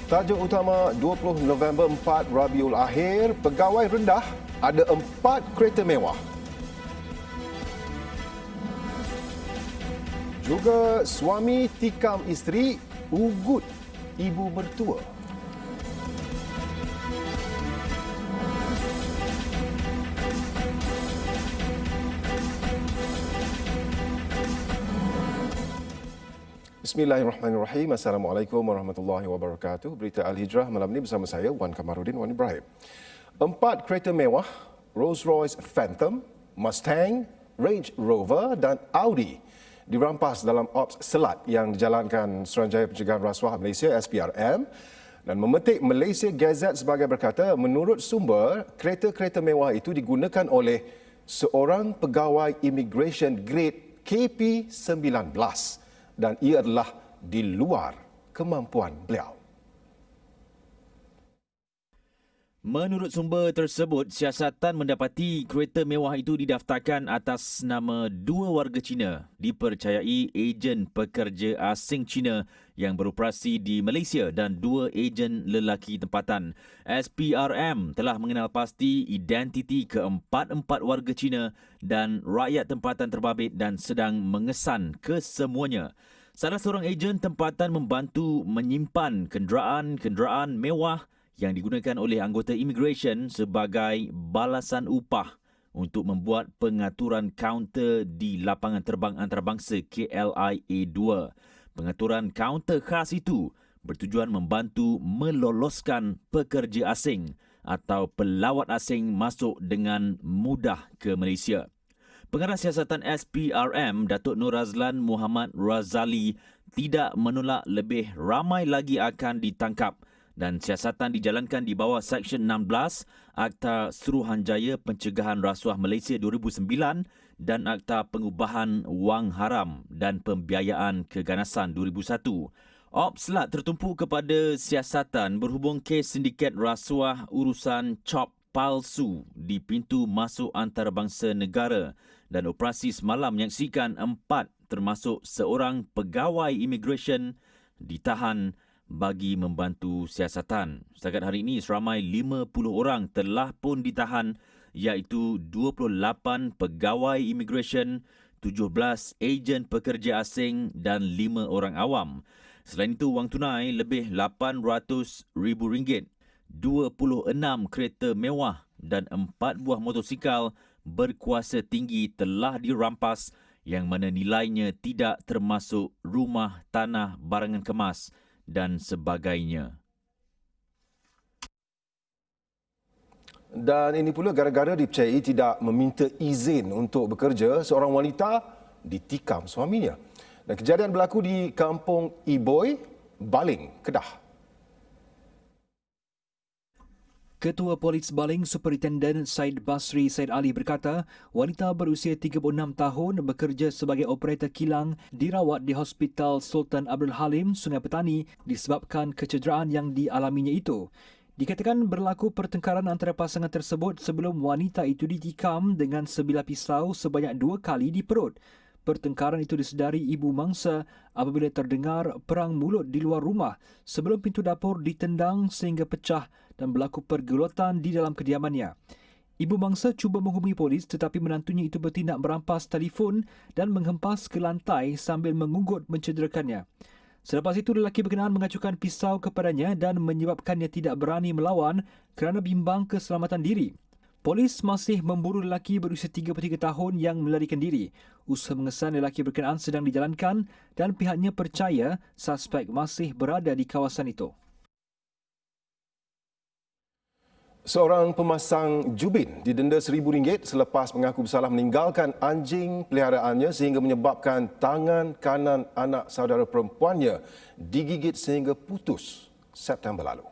Tajuk utama 20 November 4 Rabiul Akhir, pegawai rendah ada 4 kereta mewah. Juga suami tikam isteri, ugut ibu mertua. Bismillahirrahmanirrahim. Assalamualaikum warahmatullahi wabarakatuh. Berita Al-Hijrah malam ini bersama saya, Wan Kamarudin, Wan Ibrahim. 4 kereta mewah, Rolls-Royce Phantom, Mustang, Range Rover dan Audi dirampas dalam ops selat yang dijalankan Suruhanjaya Pencegahan Rasuah Malaysia SPRM, dan memetik Malaysia Gazette sebagai berkata, menurut sumber, kereta-kereta mewah itu digunakan oleh seorang pegawai immigration grade KP19 dan ia adalah di luar kemampuan beliau. Menurut sumber tersebut, siasatan mendapati kereta mewah itu didaftarkan atas nama 2 warga Cina dipercayai ejen pekerja asing Cina yang beroperasi di Malaysia dan 2 ejen lelaki tempatan. SPRM telah mengenal pasti identiti keempat-empat warga Cina dan rakyat tempatan terbabit dan sedang mengesan kesemuanya. Salah seorang ejen tempatan membantu menyimpan kenderaan-kenderaan mewah yang digunakan oleh anggota immigration sebagai balasan upah untuk membuat pengaturan kaunter di lapangan terbang antarabangsa KLIA2. Pengaturan kaunter khas itu bertujuan membantu meloloskan pekerja asing atau pelawat asing masuk dengan mudah ke Malaysia. Pengarah siasatan SPRM, Datuk Nur Razlan Muhammad Razali, tidak menolak lebih ramai lagi akan ditangkap dan siasatan dijalankan di bawah Seksyen 16 Akta Suruhanjaya Pencegahan Rasuah Malaysia 2009 dan Akta Pengubahan Wang Haram dan Pembiayaan Keganasan 2001. Ops selat tertumpu kepada siasatan berhubung kes sindiket rasuah urusan cop palsu di pintu masuk antarabangsa negara, dan operasi semalam menyaksikan 4 termasuk seorang pegawai immigration ditahan bagi membantu siasatan. Setakat hari ini, seramai 50 orang telah pun ditahan, iaitu 28 pegawai immigration, 17 ejen pekerja asing dan 5 orang awam. Selain itu, wang tunai lebih RM800,000, 26 kereta mewah dan 4 buah motosikal berkuasa tinggi telah dirampas yang mana nilainya tidak termasuk rumah, tanah, barangan kemas dan sebagainya. Dan ini pula gara-gara dipercayai tidak meminta izin untuk bekerja, seorang wanita ditikam suaminya. Dan kejadian berlaku di Kampung Iboy, Baling, Kedah. Ketua Polis Baling Superintenden Said Basri Said Ali berkata, wanita berusia 36 tahun bekerja sebagai operator kilang dirawat di Hospital Sultan Abdul Halim, Sungai Petani disebabkan kecederaan yang dialaminya itu. Dikatakan berlaku pertengkaran antara pasangan tersebut sebelum wanita itu ditikam dengan sebilah pisau sebanyak 2 kali di perut. Pertengkaran itu disedari ibu mangsa apabila terdengar perang mulut di luar rumah sebelum pintu dapur ditendang sehingga pecah dan berlaku pergelutan di dalam kediamannya. Ibu mangsa cuba menghubungi polis tetapi menantunya itu bertindak merampas telefon dan menghempas ke lantai sambil mengunggut mencederakannya. Selepas itu, lelaki berkenaan mengacukan pisau kepadanya dan menyebabkannya tidak berani melawan kerana bimbang keselamatan diri. Polis masih memburu lelaki berusia 33 tahun yang melarikan diri. Usaha mengesan lelaki berkenaan sedang dijalankan dan pihaknya percaya suspek masih berada di kawasan itu. Seorang pemasang jubin didenda RM1,000 selepas mengaku bersalah meninggalkan anjing peliharaannya sehingga menyebabkan tangan kanan anak saudara perempuannya digigit sehingga putus September lalu.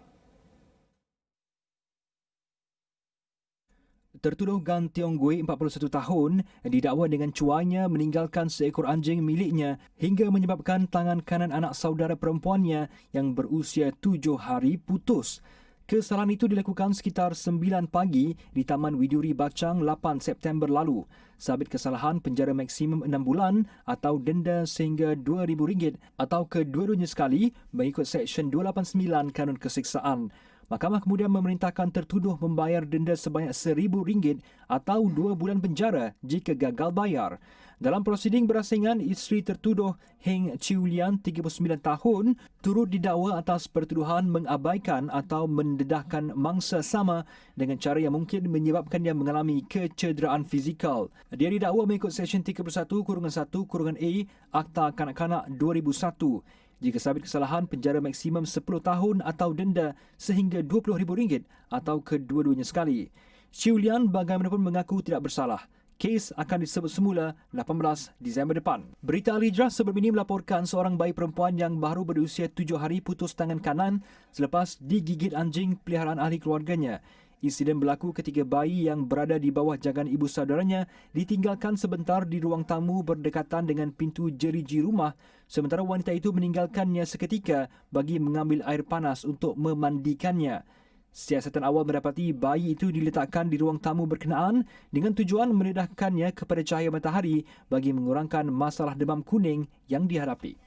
Tertuduh Gan Tiong Gui, 41 tahun, didakwa dengan cuanya meninggalkan seekor anjing miliknya hingga menyebabkan tangan kanan anak saudara perempuannya yang berusia 7 hari putus. Kesalahan itu dilakukan sekitar 9 pagi di Taman Widuri Bachang 8 September lalu. Sabit kesalahan penjara maksimum 6 bulan atau denda sehingga RM2,000 atau kedua-duanya sekali mengikut Seksyen 289 Kanun Keseksaan. Mahkamah kemudian memerintahkan tertuduh membayar denda sebanyak RM1,000 atau 2 bulan penjara jika gagal bayar. Dalam prosiding berasingan, isteri tertuduh Heng Chiu Lian, 39 tahun, turut didakwa atas pertuduhan mengabaikan atau mendedahkan mangsa sama dengan cara yang mungkin menyebabkannya mengalami kecederaan fizikal. Dia didakwa mengikut Seksyen 31-1-A Akta Kanak-Kanak 2001. Jika sabit kesalahan, penjara maksimum 10 tahun atau denda sehingga RM20,000 atau kedua-duanya sekali. Chiu Lian bagaimanapun mengaku tidak bersalah. Kes akan disebut semula 18 Disember depan. Berita Al-Hijrah sebelum ini melaporkan seorang bayi perempuan yang baru berusia 7 hari putus tangan kanan selepas digigit anjing peliharaan ahli keluarganya. Insiden berlaku ketika bayi yang berada di bawah jagaan ibu saudaranya ditinggalkan sebentar di ruang tamu berdekatan dengan pintu jeriji rumah, sementara wanita itu meninggalkannya seketika bagi mengambil air panas untuk memandikannya. Siasatan awal mendapati bayi itu diletakkan di ruang tamu berkenaan dengan tujuan mendedahkannya kepada cahaya matahari bagi mengurangkan masalah demam kuning yang dihadapi.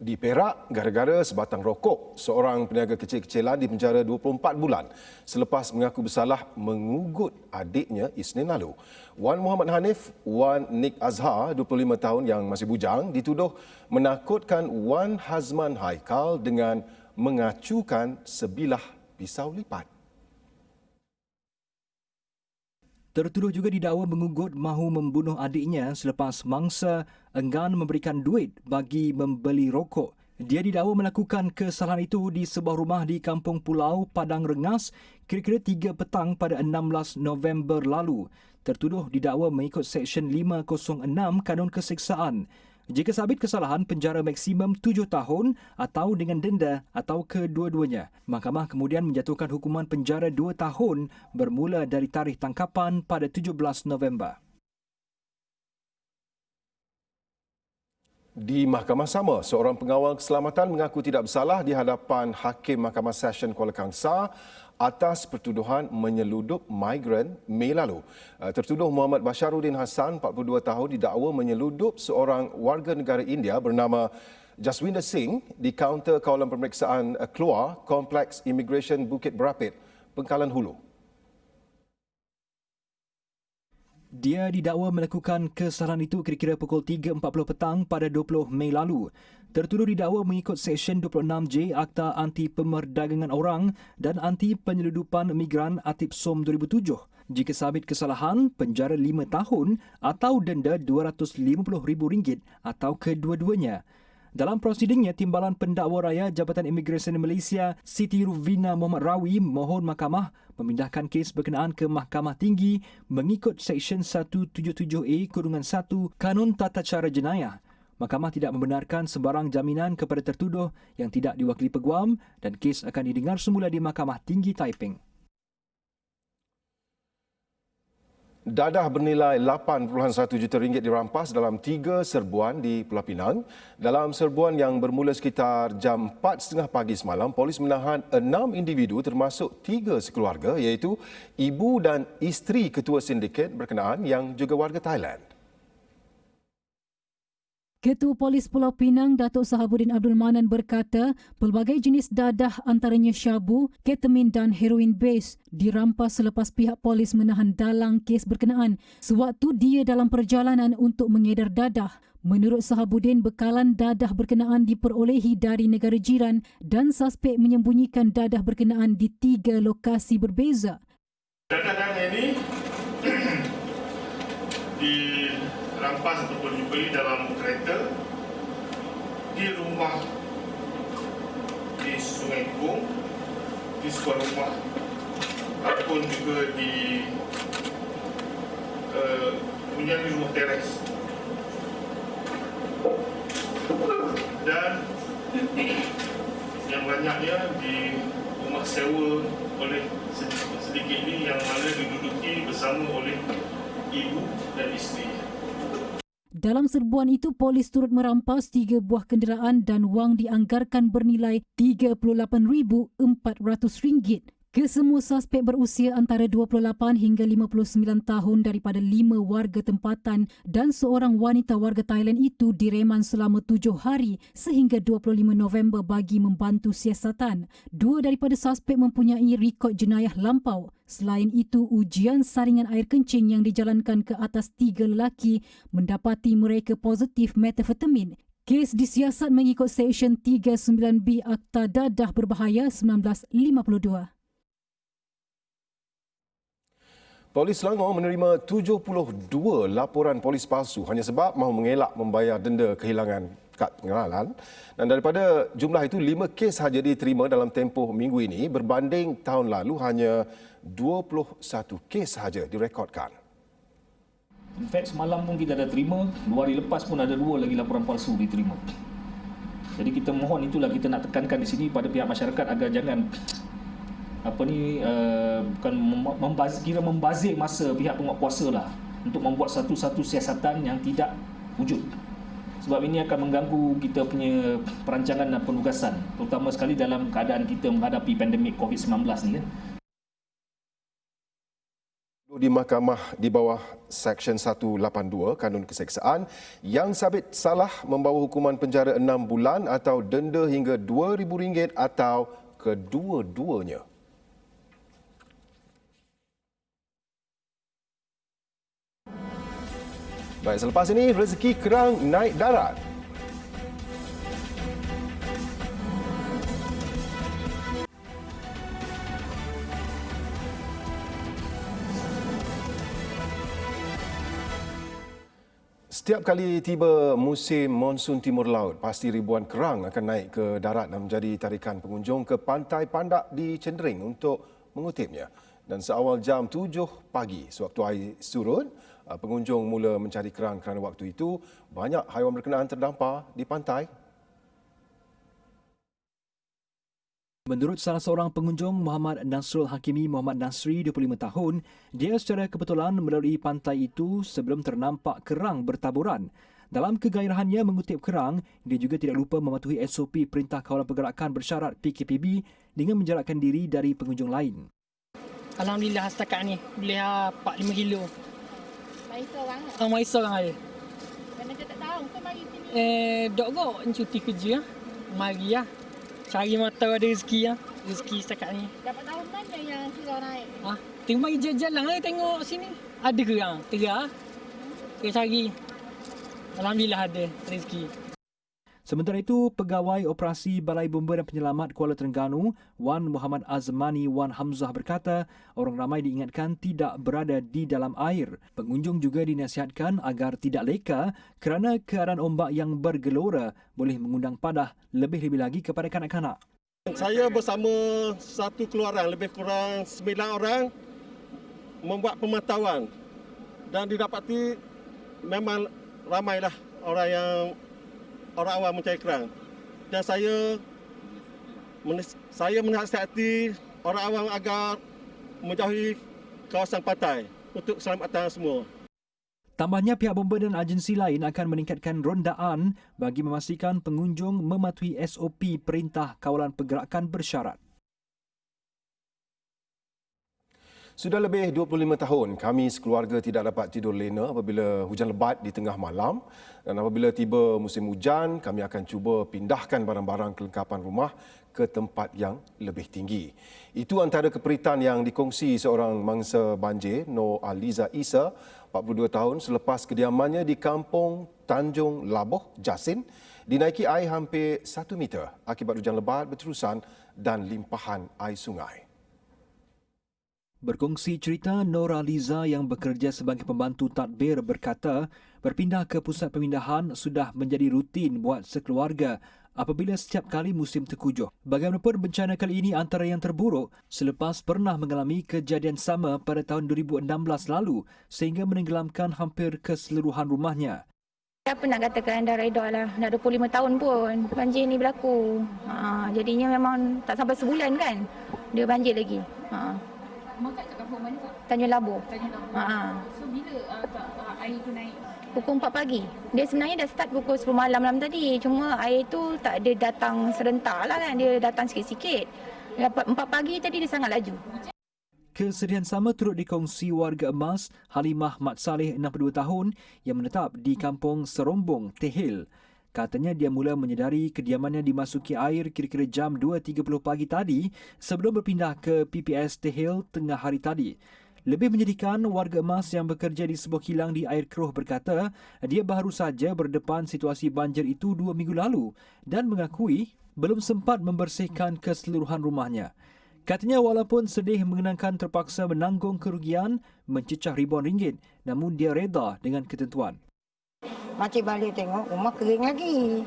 Di Perak, gara-gara sebatang rokok, seorang peniaga kecil-kecilan dipenjara 24 bulan selepas mengaku bersalah mengugut adiknya Isnin lalu. Wan Muhammad Hanif, Wan Nik Azhar, 25 tahun yang masih bujang, dituduh menakutkan Wan Hazman Haikal dengan mengacukan sebilah pisau lipat. Tertuduh juga didakwa mengugut mahu membunuh adiknya selepas mangsa enggan memberikan duit bagi membeli rokok. Dia didakwa melakukan kesalahan itu di sebuah rumah di Kampung Pulau, Padang Rengas, kira-kira 3 petang pada 16 November lalu. Tertuduh didakwa mengikut Seksyen 506 Kanun Keseksaan. Jika sabit kesalahan, penjara maksimum 7 tahun atau dengan denda atau kedua-duanya. Mahkamah kemudian menjatuhkan hukuman penjara 2 tahun bermula dari tarikh tangkapan pada 17 November. Di mahkamah sama, seorang pengawal keselamatan mengaku tidak bersalah di hadapan Hakim Mahkamah Session Kuala Kangsar atas pertuduhan menyeludup migran Mei lalu. Tertuduh Muhammad Basharuddin Hassan, 42 tahun, didakwa menyeludup seorang warga negara India bernama Jaswinder Singh di kaunter kawalan pemeriksaan keluar Kompleks Immigration Bukit Berapit, Bengkalan Hulu. Dia didakwa melakukan kesalahan itu kira-kira pukul 3.40 petang pada 20 Mei lalu. Tertuduh didakwa mengikut Seksyen 26J Akta Anti Pemerdagangan Orang dan Anti Penyeludupan Migran Atip SOM 2007. Jika sabit kesalahan, penjara 5 tahun atau denda RM250,000 atau kedua-duanya. Dalam prosidingnya, Timbalan Pendakwa Raya Jabatan Imigresen Malaysia Siti Ruvina Muhammad Rawi mohon mahkamah memindahkan kes berkenaan ke Mahkamah Tinggi mengikut Seksyen 177A-1 Kanun Tata Cara Jenayah. Mahkamah tidak membenarkan sebarang jaminan kepada tertuduh yang tidak diwakili peguam dan kes akan didengar semula di Mahkamah Tinggi Taiping. Dadah bernilai RM8.1 juta dirampas dalam 3 serbuan di Pulau Pinang. Dalam serbuan yang bermula sekitar jam 4.30 pagi semalam, polis menahan 6 individu termasuk 3 sekeluarga iaitu ibu dan isteri ketua sindiket berkenaan yang juga warga Thailand. Ketua Polis Pulau Pinang, Datuk Sahabuddin Abdul Manan berkata, pelbagai jenis dadah antaranya syabu, ketamin dan heroin base dirampas selepas pihak polis menahan dalang kes berkenaan sewaktu dia dalam perjalanan untuk mengedar dadah. Menurut Sahabuddin, bekalan dadah berkenaan diperolehi dari negara jiran dan suspek menyembunyikan dadah berkenaan di 3 lokasi berbeza. Dadah ini dirampas ataupun dibeli dalam kereta, di rumah di Sungai Kung, di sebuah rumah, ataupun juga di rumah teres. Dan yang banyaknya di rumah sewa oleh sedikit ini yang mana diduduki bersama oleh ibu dan isteri. Dalam serbuan itu, polis turut merampas 3 buah kenderaan dan wang dianggarkan bernilai RM38,400. Kesemua suspek berusia antara 28 hingga 59 tahun daripada 5 warga tempatan dan seorang wanita warga Thailand itu direman selama 7 hari sehingga 25 November bagi membantu siasatan. 2 daripada suspek mempunyai rekod jenayah lampau. Selain itu, ujian saringan air kencing yang dijalankan ke atas 3 lelaki mendapati mereka positif metafetamin. Kes disiasat mengikut Seksyen 39B Akta Dadah Berbahaya 1952. Polis Selangor menerima 72 laporan polis palsu hanya sebab mahu mengelak membayar denda kehilangan kad pengenalan. Dan daripada jumlah itu, 5 kes sahaja diterima dalam tempoh minggu ini berbanding tahun lalu hanya 21 kes sahaja direkodkan. In fact, semalam pun kita dah terima, 2 hari lepas pun ada 2 lagi laporan palsu diterima. Jadi kita mohon, itulah kita nak tekankan di sini pada pihak masyarakat agar jangan bukan membazir masa pihak penguatkuasa lah untuk membuat satu-satu siasatan yang tidak wujud. Sebab ini akan mengganggu kita punya perancangan dan penugasan, terutama sekali dalam keadaan kita menghadapi pandemik COVID-19 ni kan. Di mahkamah di bawah Seksyen 182 Kanun Keseksaan yang sabit salah membawa hukuman penjara 6 bulan atau denda hingga RM2,000 atau kedua-duanya. Baik, selepas ini rezeki kerang naik darat. Setiap kali tiba musim monsun timur laut, pasti ribuan kerang akan naik ke darat dan menjadi tarikan pengunjung ke pantai Pandak di Cendering untuk mengutipnya. Dan seawal jam 7 pagi, sewaktu air surut, pengunjung mula mencari kerang kerana waktu itu banyak haiwan berkenaan terdampar di pantai. Menurut salah seorang pengunjung, Muhammad Nasrul Hakimi Muhammad Nasri, 25 tahun, dia secara kebetulan melalui pantai itu sebelum ternampak kerang bertaburan. Dalam kegairahannya mengutip kerang, dia juga tidak lupa mematuhi SOP Perintah Kawalan Pergerakan Bersyarat PKPB dengan menjarakkan diri dari pengunjung lain. Alhamdulillah setakat ni boleh 4-5 kilo. Mari seorang lah. Mari seorang ada. Manager tak tahu kau mari sini. Dok kau cuti kerja. Mari lah. Cari mata ada rezeki lah. Rezeki setakat ni. Dapat tahu mana yang surau naik? Tengok mari jalan-jalan lah tengok sini. Ada kerang. Terah. Kita cari. Alhamdulillah ada rezeki. Sementara itu, Pegawai Operasi Balai Bomba dan Penyelamat Kuala Terengganu, Wan Muhammad Azmani Wan Hamzah berkata, orang ramai diingatkan tidak berada di dalam air. Pengunjung juga dinasihatkan agar tidak leka kerana keadaan ombak yang bergelora boleh mengundang padah lebih-lebih lagi kepada kanak-kanak. Saya bersama satu keluaran, lebih kurang 9 orang, membuat pemantauan dan didapati memang ramailah orang awam mencari kerang. Dan saya menasihati orang awam agar menjauhi kawasan pantai untuk keselamatan semua. Tambahnya, pihak bomba dan agensi lain akan meningkatkan rondaan bagi memastikan pengunjung mematuhi SOP Perintah Kawalan Pergerakan Bersyarat. Sudah lebih 25 tahun kami sekeluarga tidak dapat tidur lena apabila hujan lebat di tengah malam, dan apabila tiba musim hujan kami akan cuba pindahkan barang-barang kelengkapan rumah ke tempat yang lebih tinggi. Itu antara keperitan yang dikongsi seorang mangsa banjir, Nur Aliza Isa, 42 tahun, selepas kediamannya di kampung Tanjung Labuh, Jasin, dinaiki air hampir 1 meter akibat hujan lebat berterusan dan limpahan air sungai. Berkongsi cerita, Nora Liza yang bekerja sebagai pembantu tadbir berkata, berpindah ke pusat pemindahan sudah menjadi rutin buat sekeluarga apabila setiap kali musim terkujuh. Bagaimanapun, bencana kali ini antara yang terburuk selepas pernah mengalami kejadian sama pada tahun 2016 lalu sehingga menenggelamkan hampir keseluruhan rumahnya. Apa nak katakan, dah reda lah. Dah 25 tahun pun banjir ni berlaku. Jadinya memang tak sampai sebulan kan dia banjir lagi. Mak kat kampung mana Kak? Tanjung Labuh. Tanjung Labuh. So bila air tu naik? pukul 4 pagi. Dia sebenarnya dah start pukul 10 malam tadi. Cuma air tu tak ada datang serentak lah kan. Dia datang sikit-sikit. 4 pagi tadi dia sangat laju. Kesedihan sama turut dikongsi warga Emas Halimah Mat Saleh 62 tahun yang menetap di kampung Serombong, Tehil. Katanya dia mula menyedari kediamannya dimasuki air kira-kira jam 2.30 pagi tadi sebelum berpindah ke PPS Tehil tengah hari tadi. Lebih menyedihkan, warga Emas yang bekerja di sebuah kilang di Air Keruh berkata dia baru saja berdepan situasi banjir itu 2 minggu lalu dan mengakui belum sempat membersihkan keseluruhan rumahnya. Katanya walaupun sedih mengenangkan terpaksa menanggung kerugian mencecah ribuan ringgit, namun dia reda dengan ketentuan. Makcik balik tengok rumah kering lagi.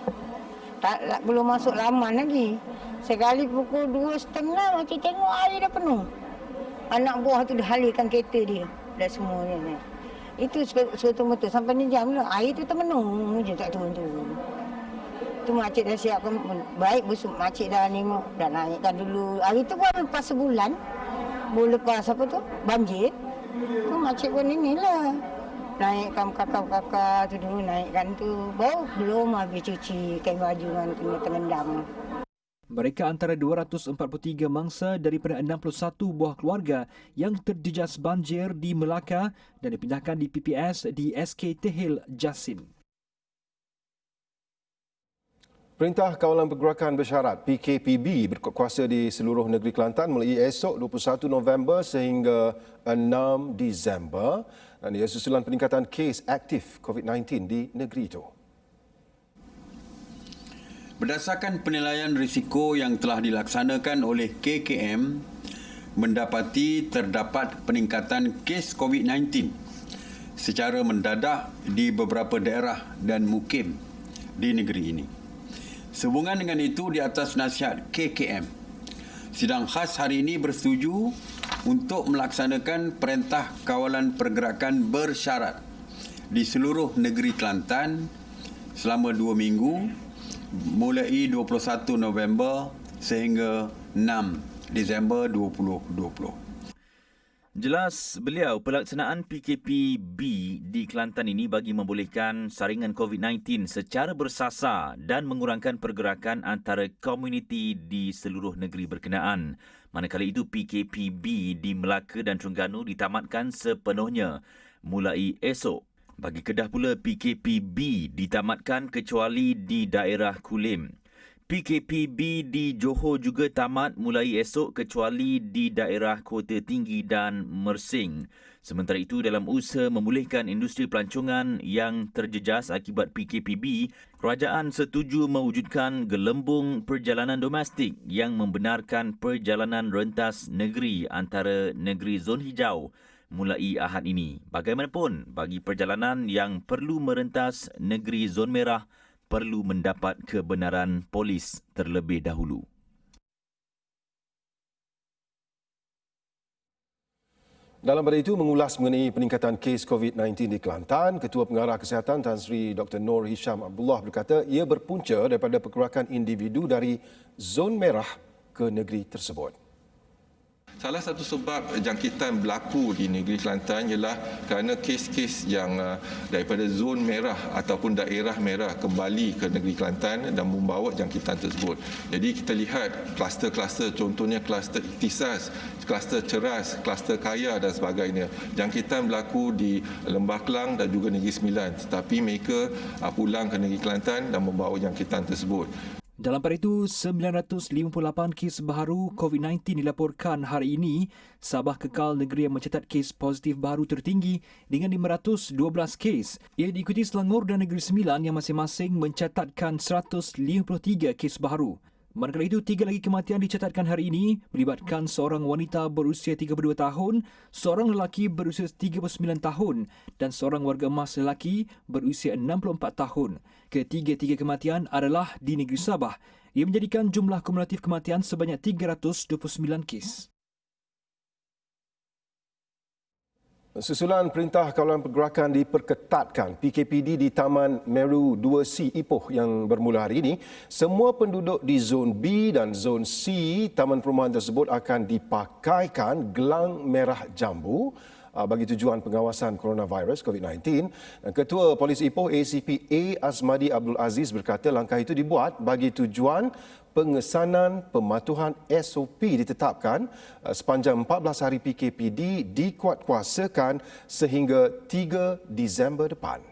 Belum masuk laman lagi. Sekali pukul 2.30 makcik tengok air dah penuh. Anak buah tu dah halirkan kereta dia. Dah semuanya. Itu betul-betul sampai ni jam lah. Air tu termenung je tak turun-turun. Tu makcik dah siapkan baik busuk. Makcik dah nengok, dah naikkan dulu. Hari tu pun lepas sebulan. Baru lepas apa tu? Banjir. Tu makcik pun inilah. Naikkan kakak-kakak tu dulu, naikkan tu. Baru belum habis cuci kain baju kan kena terendam. Mereka antara 243 mangsa daripada 61 buah keluarga yang terjejas banjir di Melaka dan dipindahkan di PPS di SK Tehil Jasin. Perintah Kawalan Pergerakan Bersyarat PKPB berkuasa di seluruh negeri Kelantan mulai esok 21 November sehingga 6 Disember dan ia susulan peningkatan kes aktif COVID-19 di negeri itu. Berdasarkan penilaian risiko yang telah dilaksanakan oleh KKM, mendapati terdapat peningkatan kes COVID-19 secara mendadak di beberapa daerah dan mukim di negeri ini. Sehubungan dengan itu, di atas nasihat KKM, sidang khas hari ini bersetuju untuk melaksanakan Perintah Kawalan Pergerakan Bersyarat di seluruh negeri Kelantan selama 2 minggu mulai 21 November sehingga 6 Disember 2020. Jelas beliau, pelaksanaan PKPB di Kelantan ini bagi membolehkan saringan COVID-19 secara bersasar dan mengurangkan pergerakan antara komuniti di seluruh negeri berkenaan. Manakala itu, PKPB di Melaka dan Terengganu ditamatkan sepenuhnya mulai esok. Bagi Kedah pula, PKPB ditamatkan kecuali di daerah Kulim. PKPB di Johor juga tamat mulai esok kecuali di daerah Kota Tinggi dan Mersing. Sementara itu, dalam usaha memulihkan industri pelancongan yang terjejas akibat PKPB, kerajaan setuju mewujudkan gelembung perjalanan domestik yang membenarkan perjalanan rentas negeri antara negeri zon hijau mulai Ahad ini. Bagaimanapun, bagi perjalanan yang perlu merentas negeri zon merah, perlu mendapat kebenaran polis terlebih dahulu. Dalam pada itu, mengulas mengenai peningkatan kes COVID-19 di Kelantan, Ketua Pengarah Kesihatan Tan Sri Dr. Nur Hisham Abdullah berkata ia berpunca daripada pergerakan individu dari zon merah ke negeri tersebut. Salah satu sebab jangkitan berlaku di negeri Kelantan ialah kerana kes-kes yang daripada zon merah ataupun daerah merah kembali ke negeri Kelantan dan membawa jangkitan tersebut. Jadi kita lihat kluster-kluster, contohnya kluster Ikhtisas, kluster Ceras, kluster Kaya dan sebagainya. Jangkitan berlaku di Lembah Kelang dan juga Negeri Sembilan, tetapi mereka pulang ke negeri Kelantan dan membawa jangkitan tersebut. Dalam pada itu, 958 kes baru COVID-19 dilaporkan hari ini. Sabah kekal negeri yang mencatat kes positif baru tertinggi dengan 512 kes. Ia diikuti Selangor dan Negeri Sembilan yang masing-masing mencatatkan 153 kes baru. Manakala itu, 3 lagi kematian dicatatkan hari ini melibatkan seorang wanita berusia 32 tahun, seorang lelaki berusia 39 tahun dan seorang warga emas lelaki berusia 64 tahun. Ketiga-tiga kematian adalah di negeri Sabah. Ia menjadikan jumlah kumulatif kematian sebanyak 329 kes. Susulan Perintah Kawalan Pergerakan diperketatkan PKPD di Taman Meru 2C Ipoh yang bermula hari ini, semua penduduk di Zon B dan Zon C Taman Perumahan tersebut akan dipakaikan gelang merah jambu bagi tujuan pengawasan coronavirus COVID-19. Ketua Polis Ipoh ACP A. Azmadi Abdul Aziz berkata langkah itu dibuat bagi tujuan pengesanan pematuhan SOP ditetapkan sepanjang 14 hari PKPD dikuatkuasakan sehingga 3 Disember depan.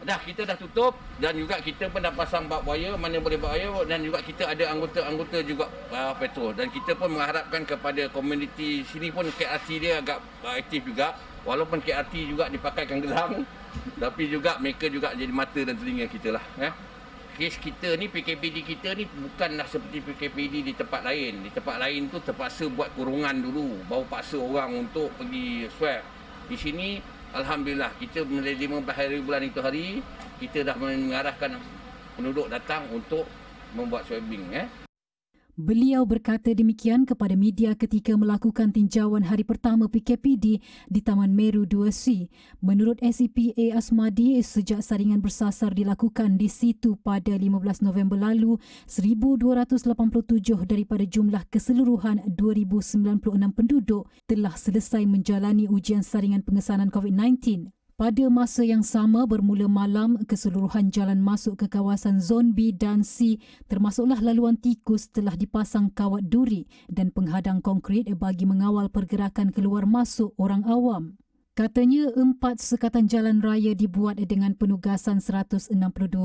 Kita dah tutup dan juga kita pun dah pasang bak buaya mana boleh bak buaya dan juga kita ada anggota-anggota juga patrol dan kita pun mengharapkan kepada komuniti sini pun KRT dia agak aktif juga walaupun KRT juga dipakaikan gelang tapi juga mereka juga jadi mata dan telinga kita lah. Kes kita ni PKPD kita ni bukanlah seperti PKPD di tempat lain. Di tempat lain tu terpaksa buat kurungan dulu baru paksa orang untuk pergi swab. Di sini alhamdulillah kita mulai 15 hari bulan itu hari kita dah mengarahkan penduduk datang untuk membuat swabbing. Beliau berkata demikian kepada media ketika melakukan tinjauan hari pertama PKPD di Taman Meru 2C. Menurut SCP A. Azmadi, sejak saringan bersasar dilakukan di situ pada 15 November lalu, 1,287 daripada jumlah keseluruhan 2,096 penduduk telah selesai menjalani ujian saringan pengesanan COVID-19. Pada masa yang sama, bermula malam, keseluruhan jalan masuk ke kawasan Zon B dan C termasuklah laluan tikus telah dipasang kawat duri dan penghadang konkrit bagi mengawal pergerakan keluar masuk orang awam. Katanya 4 sekatan jalan raya dibuat dengan penugasan 162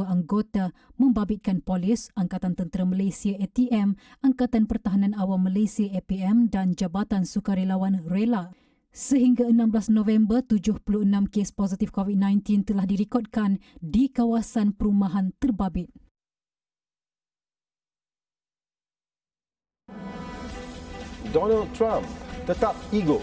anggota membabitkan polis, Angkatan Tentera Malaysia ATM, Angkatan Pertahanan Awam Malaysia APM dan Jabatan Sukarelawan Rela. Sehingga 16 November, 76 kes positif COVID-19 telah direkodkan di kawasan perumahan terbabit. Donald Trump tetap ego.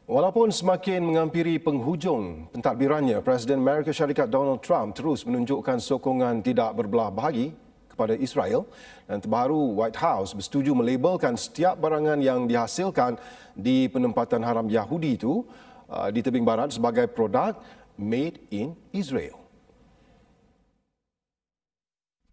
Walaupun semakin menghampiri penghujung pentadbirannya, Presiden Amerika Syarikat Donald Trump terus menunjukkan sokongan tidak berbelah bahagi kepada Israel dan terbaru White House bersetuju melabelkan setiap barangan yang dihasilkan di penempatan haram Yahudi itu di tebing barat sebagai produk made in Israel.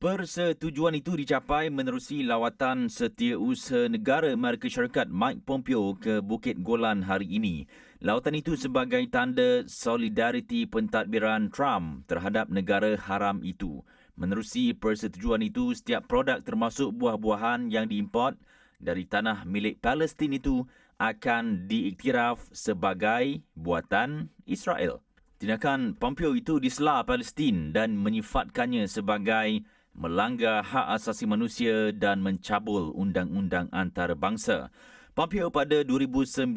Persetujuan itu dicapai menerusi lawatan Setiausaha Negara Amerika Syarikat Mike Pompeo ke Bukit Golan hari ini. Lawatan itu sebagai tanda solidariti pentadbiran Trump terhadap negara haram itu. Menerusi persetujuan itu, setiap produk termasuk buah-buahan yang diimport dari tanah milik Palestin itu akan diiktiraf sebagai buatan Israel. Tindakan Pompeo itu disela Palestin dan menyifatkannya sebagai melanggar hak asasi manusia dan mencabul undang-undang antarabangsa. Pompeo pada 2019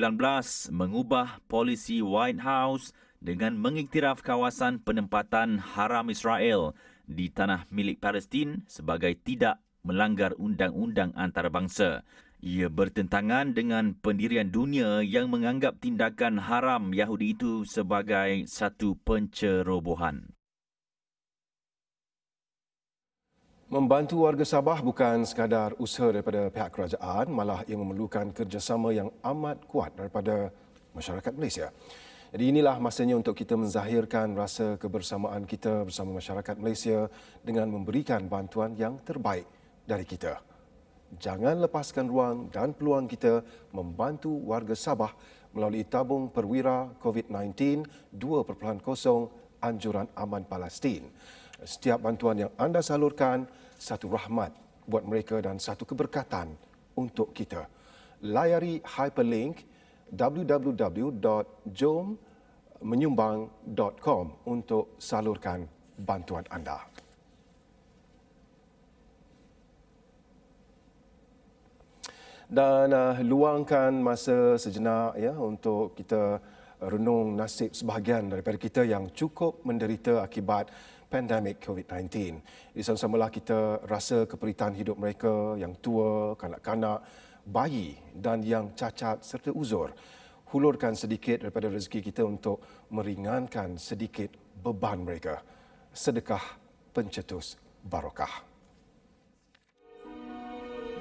mengubah polisi White House dengan mengiktiraf kawasan penempatan haram Israel di tanah milik Palestin sebagai tidak melanggar undang-undang antarabangsa. Ia bertentangan dengan pendirian dunia yang menganggap tindakan haram Yahudi itu sebagai satu pencerobohan. Membantu warga Sabah bukan sekadar usaha daripada pihak kerajaan, malah ia memerlukan kerjasama yang amat kuat daripada masyarakat Malaysia. Jadi inilah masanya untuk kita menzahirkan rasa kebersamaan kita bersama masyarakat Malaysia dengan memberikan bantuan yang terbaik dari kita. Jangan lepaskan ruang dan peluang kita membantu warga Sabah melalui tabung perwira COVID-19 2.0 Anjuran Aman Palestin. Setiap bantuan yang anda salurkan satu rahmat buat mereka dan satu keberkatan untuk kita. Layari hyperlink www.jommenyumbang.com untuk salurkan bantuan anda. Dan luangkan masa sejenak ya untuk kita renung nasib sebahagian daripada kita yang cukup menderita akibat pandemik COVID-19. Di sama-samalah kita rasa keperitan hidup mereka yang tua, kanak-kanak, bayi dan yang cacat serta uzur. Hulurkan sedikit daripada rezeki kita untuk meringankan sedikit beban mereka. Sedekah pencetus barakah.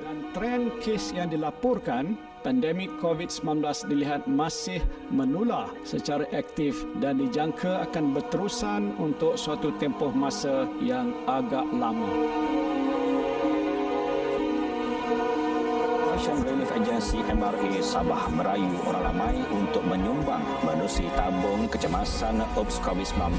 Dan tren kes yang dilaporkan pandemik COVID-19 dilihat masih menular secara aktif dan dijangka akan berterusan untuk suatu tempoh masa yang agak lama. Ocean Relief Agency MRA Sabah merayu orang ramai untuk menyumbang menerusi tabung kecemasan UPS COVID-19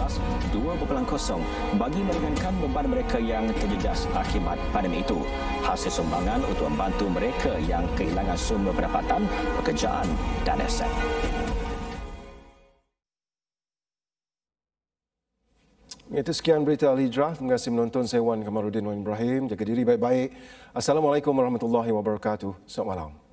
2.0 bagi meringankan beban mereka yang terjejas akibat pandemik itu. Hasil sumbangan untuk membantu mereka yang kehilangan sumber pendapatan, pekerjaan dan aset. Itu sekian berita Al-Hijrah. Terima kasih menonton. Saya Wan Kamarudin Wan Ibrahim. Jaga diri baik-baik. Assalamualaikum warahmatullahi wabarakatuh. Selamat malam.